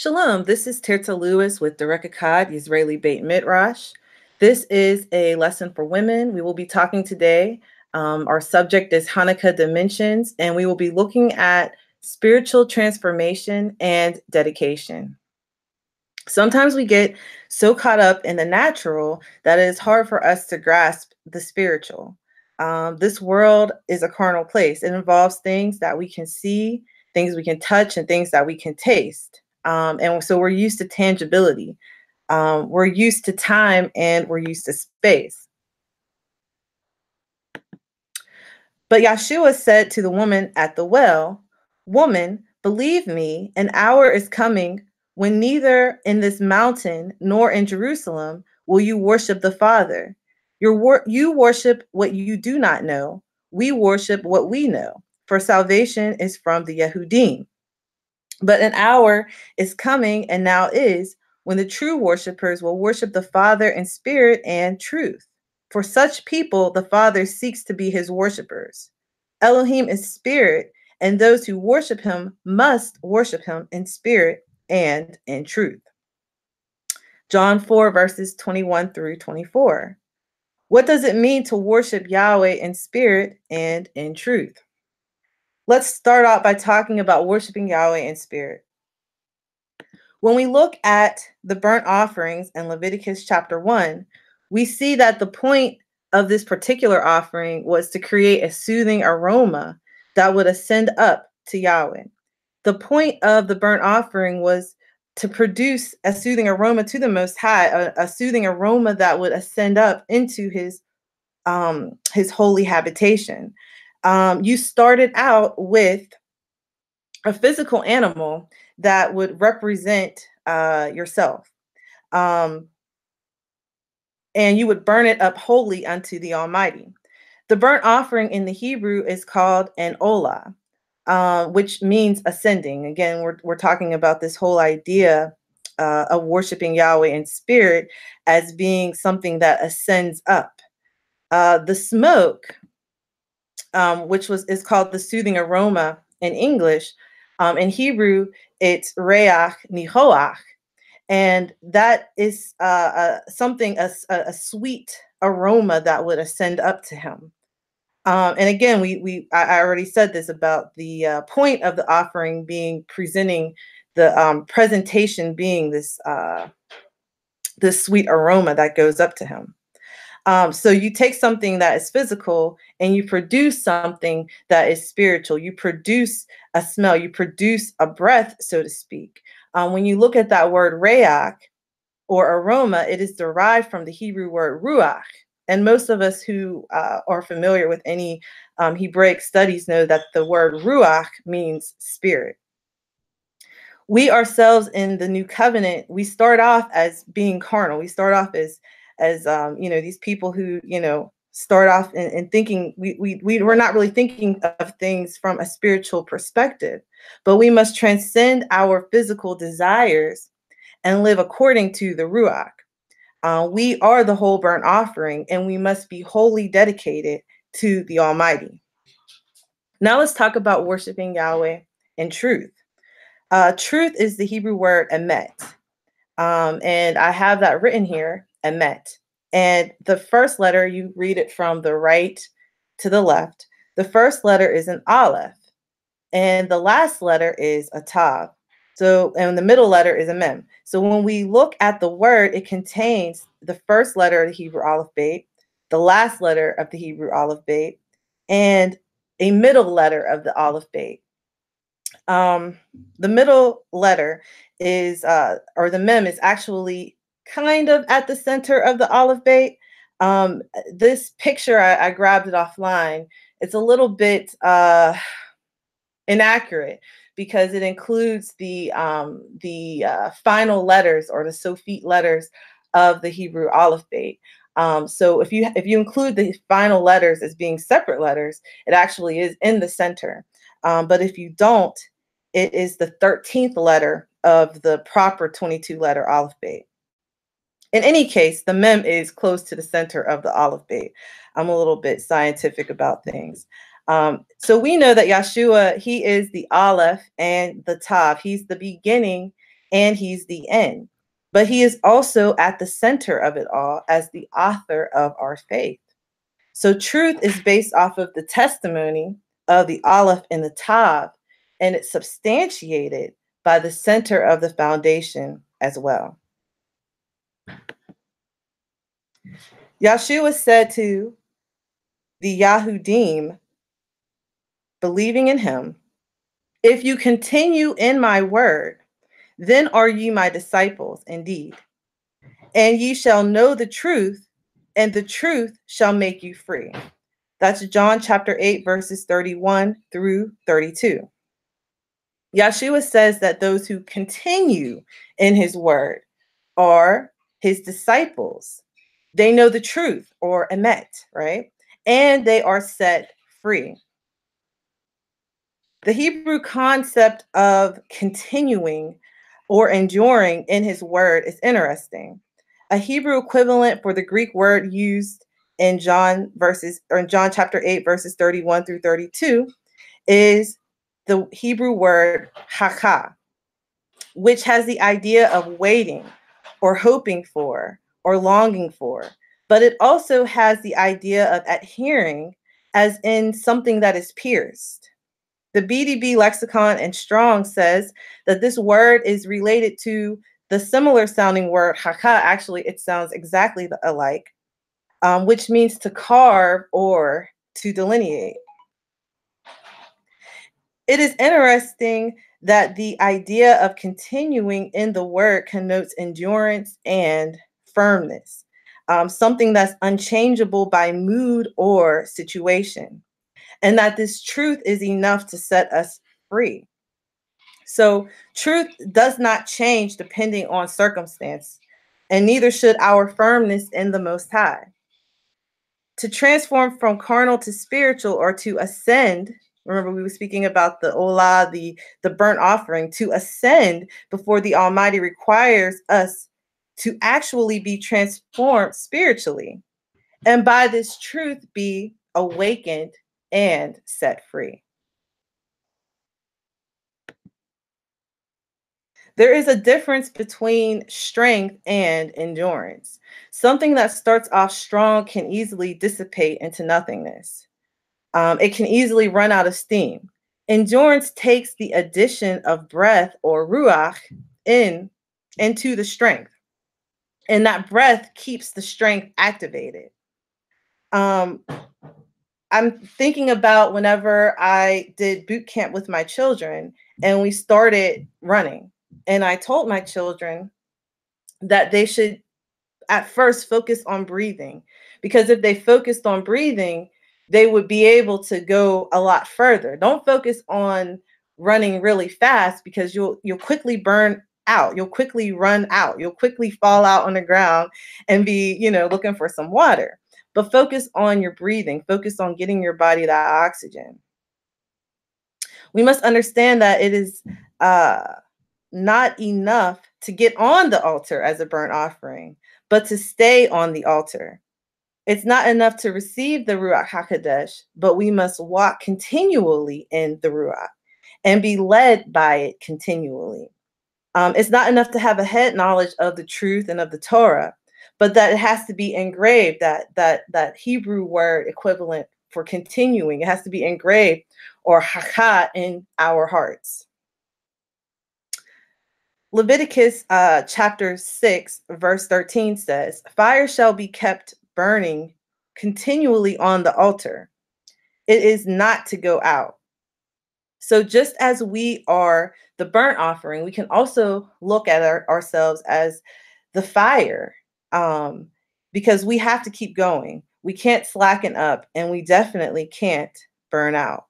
Shalom, this is Tirta Lewis with Direct Echad, Israeli Beit Midrash. This is a lesson for women. We will be talking today. Our subject is Chanukah Dimensions, and we will be looking at spiritual transformation and dedication. Sometimes we get so caught up in the natural that it is hard for us to grasp the spiritual. This world is a carnal place. It involves things that we can see, things we can touch, and things that we can taste. And so we're used to tangibility. We're used to time, and we're used to space. But Yeshua said to the woman at the well, "Woman, believe me, an hour is coming when neither in this mountain nor in Jerusalem will you worship the Father. You worship what you do not know. We worship what we know, for salvation is from the Yehudim. But an hour is coming, and now is, when the true worshipers will worship the Father in spirit and truth. For such people, the Father seeks to be his worshipers. Elohim is spirit, and those who worship him must worship him in spirit and in truth." John 4, verses 21 through 24. What does it mean to worship Yahweh in spirit and in truth? Let's start out by talking about worshiping Yahweh in spirit. When we look at the burnt offerings in Leviticus chapter 1, we see that the point of this particular offering was to create a soothing aroma that would ascend up to Yahweh. The point of the burnt offering was to produce a soothing aroma to the Most High, a soothing aroma that would ascend up into his holy habitation. You started out with a physical animal that would represent yourself. And you would burn it up wholly unto the Almighty. The burnt offering in the Hebrew is called an olah, which means ascending. Again, we're talking about this whole idea of worshiping Yahweh in spirit as being something that ascends up. The smoke, which is called the soothing aroma in English, in Hebrew, it's reach nihoach, and that is something, a sweet aroma that would ascend up to him. And again, I already said this about the point of the offering being presenting the presentation being this sweet aroma that goes up to him. So you take something that is physical and you produce something that is spiritual. You produce a smell, you produce a breath, so to speak. When you look at that word reach or aroma, it is derived from the Hebrew word ruach. And most of us who are familiar with any Hebraic studies know that the word ruach means spirit. We ourselves in the new covenant, we start off as being carnal. We start off as these people who, start off in thinking we're not really thinking of things from a spiritual perspective, but we must transcend our physical desires and live according to the Ruach. We are the whole burnt offering, and we must be wholly dedicated to the Almighty. Now let's talk about worshiping Yahweh in truth. Truth is the Hebrew word emet. And I have that written here, emet. And the first letter, you read it from the right to the left. The first letter is an aleph, and the last letter is a tav. So, and the middle letter is a mem. So when we look at the word, it contains the first letter of the Hebrew aleph beit, the last letter of the Hebrew aleph beit, and a middle letter of the aleph beit. The middle letter is, or the mem is actually kind of at the center of the aleph beit. This picture, I grabbed it offline. It's a little bit inaccurate because it includes the final letters or the Sophite letters of the Hebrew aleph beit. So if you include the final letters as being separate letters, it actually is in the center. But if you don't, it is the 13th letter of the proper 22-letter aleph beit. In any case, the mem is close to the center of the aleph beit. I'm a little bit scientific about things. So we know that Yeshua, he is the aleph and the tav. He's the beginning and he's the end. But he is also at the center of it all as the author of our faith. So truth is based off of the testimony of the Aleph and the Tav, and it's substantiated by the center of the foundation as well. Yahshua said to the Yahudim, believing in him, if you continue in my word, then are ye my disciples indeed. And ye shall know the truth, and the truth shall make you free. That's John chapter 8, verses 31 through 32. Yahshua says that those who continue in his word are his disciples. They know the truth, or emet, right? And they are set free. The Hebrew concept of continuing or enduring in his word is interesting. A Hebrew equivalent for the Greek word used in John chapter 8, verses 31 through 32 is the Hebrew word haka, which has the idea of waiting or hoping for or longing for. But it also has the idea of adhering, as in something that is pierced. The BDB lexicon and Strong says that this word is related to the similar sounding word haka. Actually, it sounds exactly alike, which means to carve or to delineate. It is interesting that the idea of continuing in the word connotes endurance and firmness, something that's unchangeable by mood or situation, and that this truth is enough to set us free. So truth does not change depending on circumstance, and neither should our firmness in the Most High. To transform from carnal to spiritual, or to ascend, remember we were speaking about the olah, the burnt offering, to ascend before the Almighty requires us to actually be transformed spiritually, and by this truth be awakened and set free. There is a difference between strength and endurance. Something that starts off strong can easily dissipate into nothingness. It can easily run out of steam. Endurance takes the addition of breath or ruach into the strength, and that breath keeps the strength activated. I'm thinking about whenever I did boot camp with my children and we started running, and I told my children that they should at first focus on breathing, because if they focused on breathing, they would be able to go a lot further. Don't focus on running really fast, because you'll quickly burn out. You'll quickly run out. You'll quickly fall out on the ground and be, looking for some water. But focus on your breathing. Focus on getting your body that oxygen. We must understand that it is not enough to get on the altar as a burnt offering, but to stay on the altar. It's not enough to receive the Ruach HaKodesh, but we must walk continually in the Ruach and be led by it continually. It's not enough to have a head knowledge of the truth and of the Torah, but that it has to be engraved, that Hebrew word equivalent for continuing. It has to be engraved, or haka, in our hearts. Leviticus chapter 6, verse 13 says, fire shall be kept burning continually on the altar. It is not to go out. So just as we are the burnt offering, we can also look at ourselves as the fire, because we have to keep going. We can't slacken up, and we definitely can't burn out.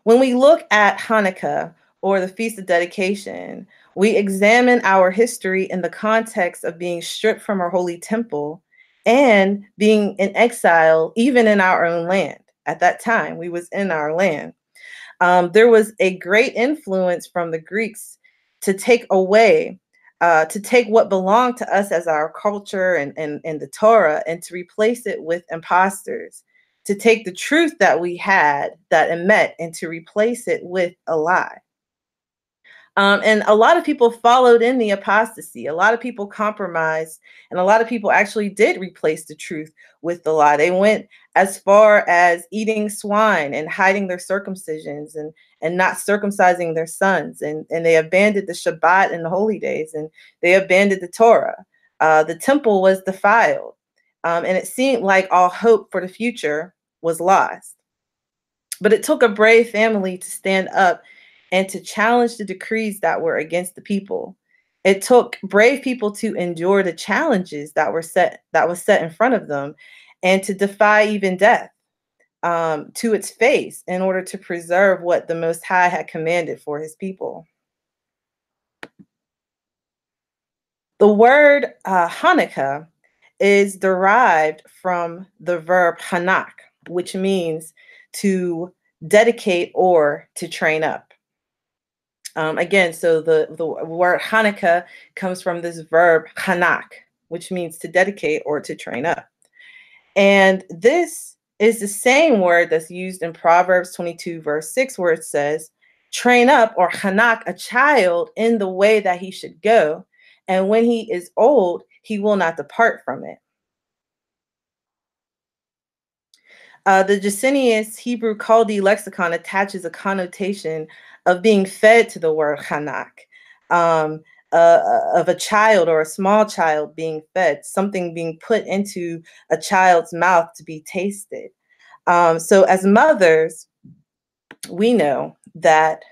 When we look at Hanukkah, or the Feast of Dedication, we examine our history in the context of being stripped from our holy temple and being in exile, even in our own land. At that time, we was in our land. There was a great influence from the Greeks to take away, to take what belonged to us as our culture and the Torah, and to replace it with imposters, to take the truth that we had, that emet, and to replace it with a lie. And a lot of people followed in the apostasy. A lot of people compromised, and a lot of people actually did replace the truth with the lie. They went as far as eating swine and hiding their circumcisions and not circumcising their sons. And they abandoned the Shabbat and the holy days, and they abandoned the Torah. The temple was defiled, and it seemed like all hope for the future was lost. But it took a brave family to stand up and to challenge the decrees that were against the people. It took brave people to endure the challenges that was set in front of them, and to defy even death to its face in order to preserve what the Most High had commanded for his people. The word Hanukkah is derived from the verb hanak, which means to dedicate or to train up. Again, so the word Hanukkah comes from this verb hanak, which means to dedicate or to train up. And this is the same word that's used in Proverbs 22, verse 6, where it says, train up or hanak a child in the way that he should go. And when he is old, he will not depart from it. The Jacinius Hebrew Chaldee lexicon attaches a connotation of being fed to the word hanak, of a child or a small child being fed, something being put into a child's mouth to be tasted. So as mothers, we know that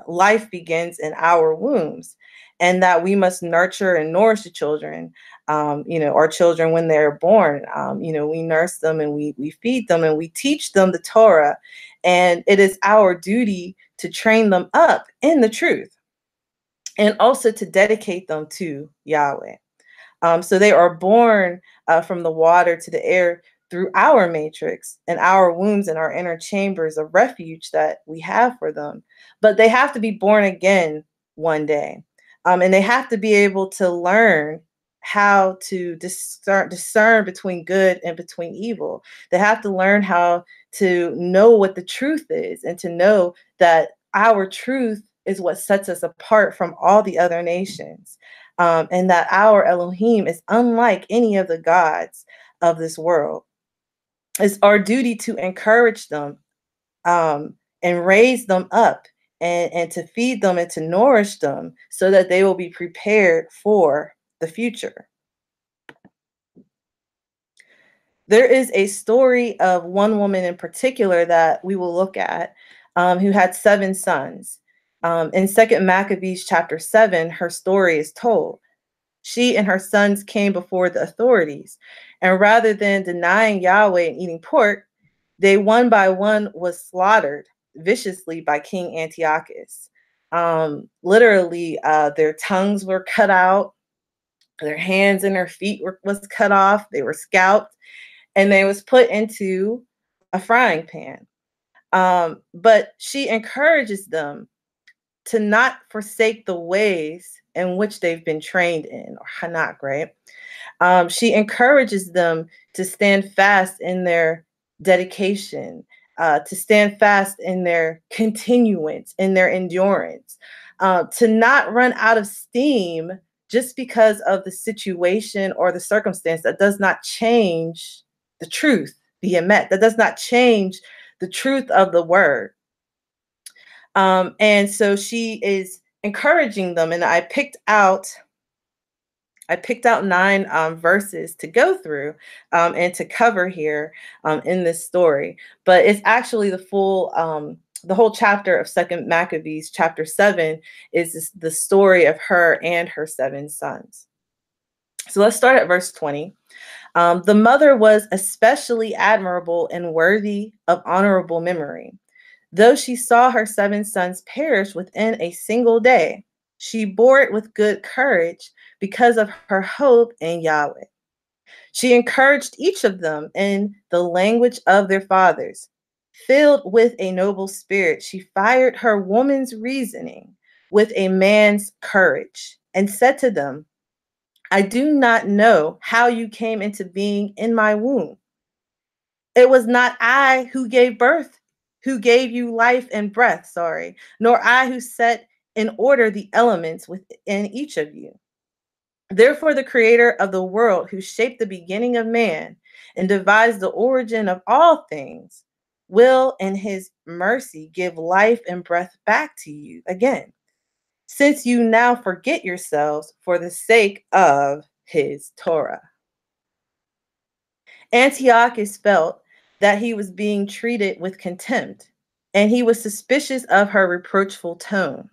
life begins in our wombs, and that we must nurture and nourish the children. Our children, when they're born, we nurse them and we feed them and we teach them the Torah. And it is our duty to train them up in the truth and also to dedicate them to Yahweh. So they are born from the water to the air through our matrix and our wombs and our inner chambers of refuge that we have for them. But they have to be born again one day. And they have to be able to learn how to discern between good and between evil. They have to learn how to know what the truth is, and to know that our truth is what sets us apart from all the other nations. And that our Elohim is unlike any of the gods of this world. It's our duty to encourage them and raise them up, and to feed them and to nourish them so that they will be prepared for the future. There is a story of one woman in particular that we will look at, who had 7 sons. In 2 Maccabees chapter 7, her story is told. She and her sons came before the authorities, and rather than denying Yahweh and eating pork, they one by one was slaughtered viciously by King Antiochus. Literally, their tongues were cut out, their hands and their feet was cut off, they were scalped, and they was put into a frying pan. But she encourages them to not forsake the ways in which they've been trained in, or hanak, right? She encourages them to stand fast in their dedication, to stand fast in their continuance, in their endurance, to not run out of steam just because of the situation or the circumstance. That does not change the truth, the emet. That does not change the truth of the word. And so she is encouraging them, and I picked out 9 verses to go through and to cover here in this story. But it's actually the whole chapter of 2 Maccabees, chapter 7, is the story of her and her 7 sons. So let's start at verse 20. The mother was especially admirable and worthy of honorable memory. Though she saw her 7 sons perish within a single day, she bore it with good courage because of her hope in Yahweh. She encouraged each of them in the language of their fathers. Filled with a noble spirit, she fired her woman's reasoning with a man's courage and said to them, I do not know how you came into being in my womb. It was not I who gave you life and breath, nor I who set and order the elements within each of you. Therefore, the creator of the world, who shaped the beginning of man and devised the origin of all things, will in his mercy give life and breath back to you again, since you now forget yourselves for the sake of his Torah. Antiochus felt that he was being treated with contempt, and he was suspicious of her reproachful tone,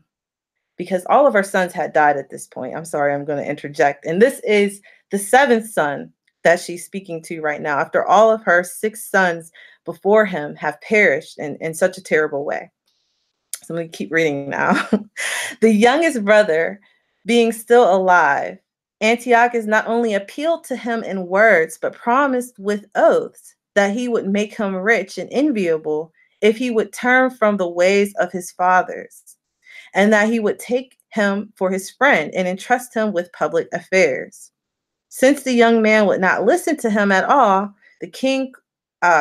because all of her sons had died at this point. I'm sorry, I'm going to interject. And this is the seventh son that she's speaking to right now, after all of her 6 sons before him have perished in such a terrible way. So I'm going to keep reading now. The youngest brother, being still alive, Antiochus not only appealed to him in words, but promised with oaths that he would make him rich and enviable if he would turn from the ways of his fathers, and that he would take him for his friend and entrust him with public affairs. Since the young man would not listen to him at all, the king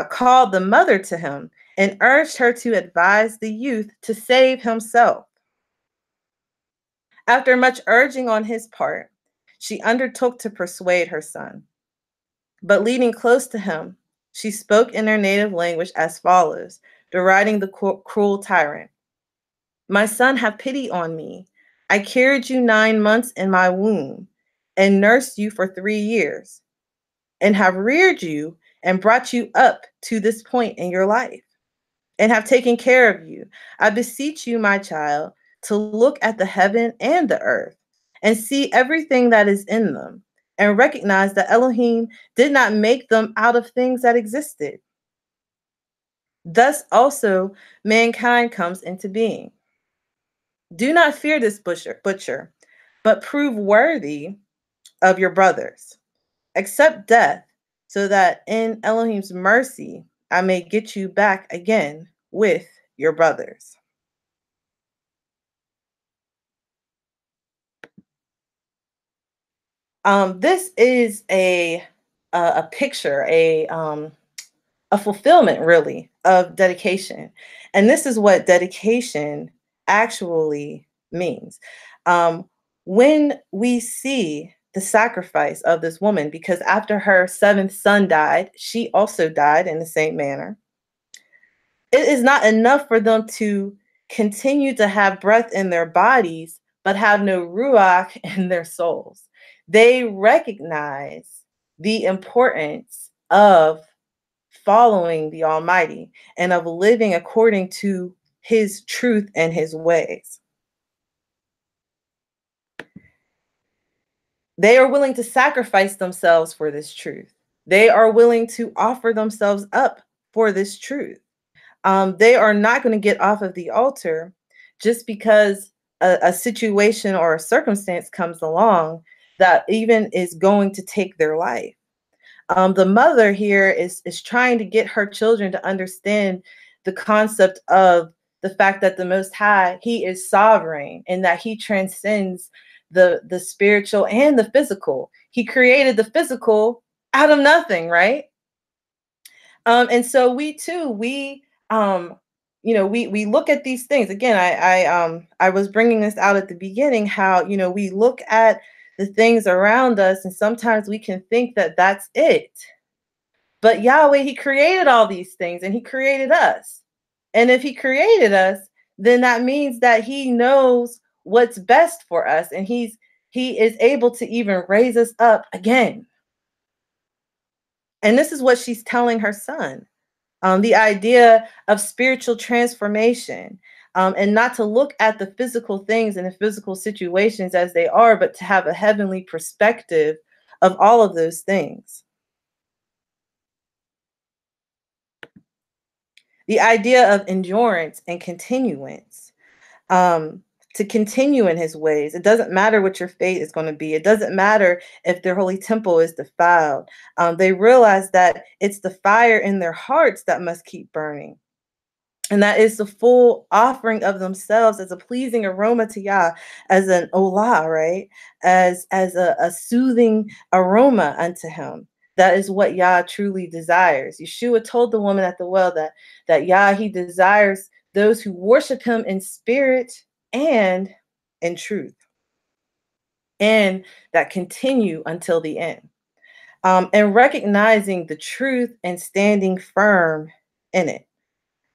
called the mother to him and urged her to advise the youth to save himself. After much urging on his part, she undertook to persuade her son. But leaning close to him, she spoke in her native language as follows, deriding the cruel tyrant. My son, have pity on me. I carried you 9 months in my womb and nursed you for 3 years and have reared you and brought you up to this point in your life and have taken care of you. I beseech you, my child, to look at the heaven and the earth and see everything that is in them and recognize that Elohim did not make them out of things that existed. Thus also mankind comes into being. Do not fear this butcher, but prove worthy of your brothers. Accept death, so that in Elohim's mercy I may get you back again with your brothers. This is a picture, a fulfillment, really, of dedication, and this is what dedication actually means. When we see the sacrifice of this woman, because after her 7th son died, she also died in the same manner. It is not enough for them to continue to have breath in their bodies, but have no ruach in their souls. They recognize the importance of following the Almighty and of living according to his truth and his ways. They are willing to sacrifice themselves for this truth. They are willing to offer themselves up for this truth. They are not going to get off of the altar just because a situation or a circumstance comes along that even is going to take their life. The mother here is trying to get her children to understand the concept of the fact that the Most High, he is sovereign and that he transcends the spiritual and the physical. He created the physical out of nothing, right? And so we too, we look at these things again. I was bringing this out at the beginning, how we look at the things around us, and sometimes we can think that that's it. But Yahweh, he created all these things, and he created us. And if he created us, then that means that he knows what's best for us, and he is able to even raise us up again. And this is what she's telling her son. The idea of spiritual transformation, and not to look at the physical things and the physical situations as they are, but to have a heavenly perspective of all of those things. The idea of endurance and continuance, to continue in his ways. It doesn't matter what your fate is going to be. It doesn't matter if their holy temple is defiled. They realize that it's the fire in their hearts that must keep burning. And that is the full offering of themselves as a pleasing aroma to Yah, as an olah, right? As a soothing aroma unto him. That is what Yah truly desires. Yeshua told the woman at the well that Yah, he desires those who worship him in spirit and in truth and that continue until the end. And recognizing the truth and standing firm in it.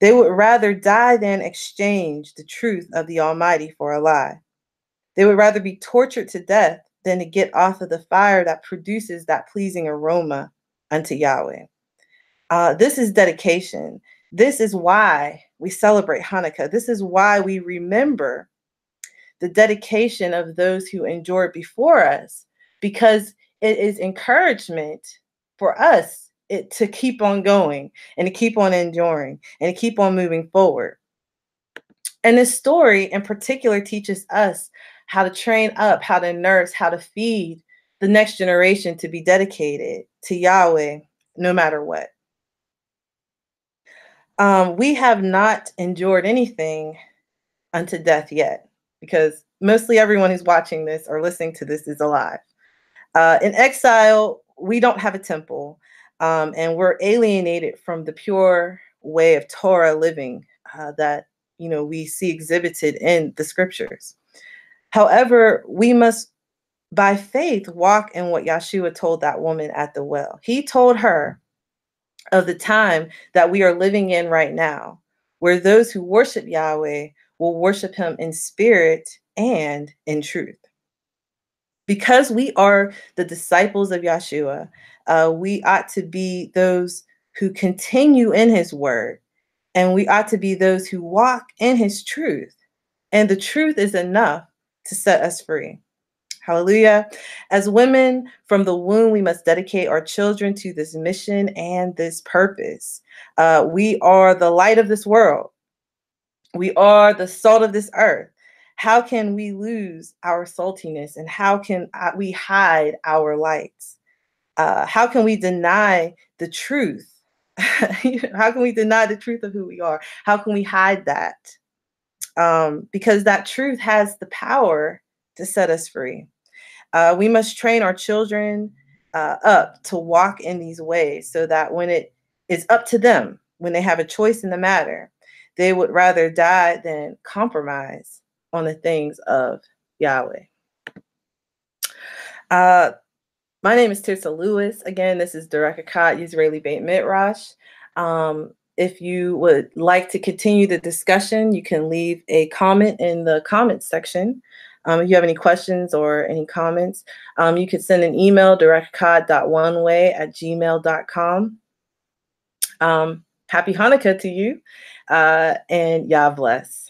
They would rather die than exchange the truth of the Almighty for a lie. They would rather be tortured to death than to get off of the fire that produces that pleasing aroma unto Yahweh. This is dedication. This is why we celebrate Hanukkah. This is why we remember the dedication of those who endured before us, because it is encouragement for us to keep on going and to keep on enduring and to keep on moving forward. And this story in particular teaches us how to train up, how to nurse, how to feed the next generation to be dedicated to Yahweh no matter what. We have not endured anything unto death yet, because mostly everyone who's watching this or listening to this is alive. In exile, we don't have a temple, and we're alienated from the pure way of Torah living that we see exhibited in the scriptures. However, we must, by faith, walk in what Yahshua told that woman at the well. He told her of the time that we are living in right now, where those who worship Yahweh will worship him in spirit and in truth. Because we are the disciples of Yahshua, we ought to be those who continue in his word, and we ought to be those who walk in his truth. And the truth is enough to set us free. Hallelujah. As women from the womb, we must dedicate our children to this mission and this purpose. We are the light of this world. We are the salt of this earth. How can we lose our saltiness, and how can we hide our lights? How can we deny the truth? How can we deny the truth of who we are? How can we hide that? Because that truth has the power to set us free. We must train our children up to walk in these ways, so that when it is up to them, when they have a choice in the matter, they would rather die than compromise on the things of Yahweh. My name is Tirsa Lewis. Again, this is Direct Echad, Israeli Beit Midrash. If you would like to continue the discussion, you can leave a comment in the comments section. If you have any questions or any comments, you can send an email, directechad.oneway@gmail.com. Happy Hanukkah to you, and Yah bless.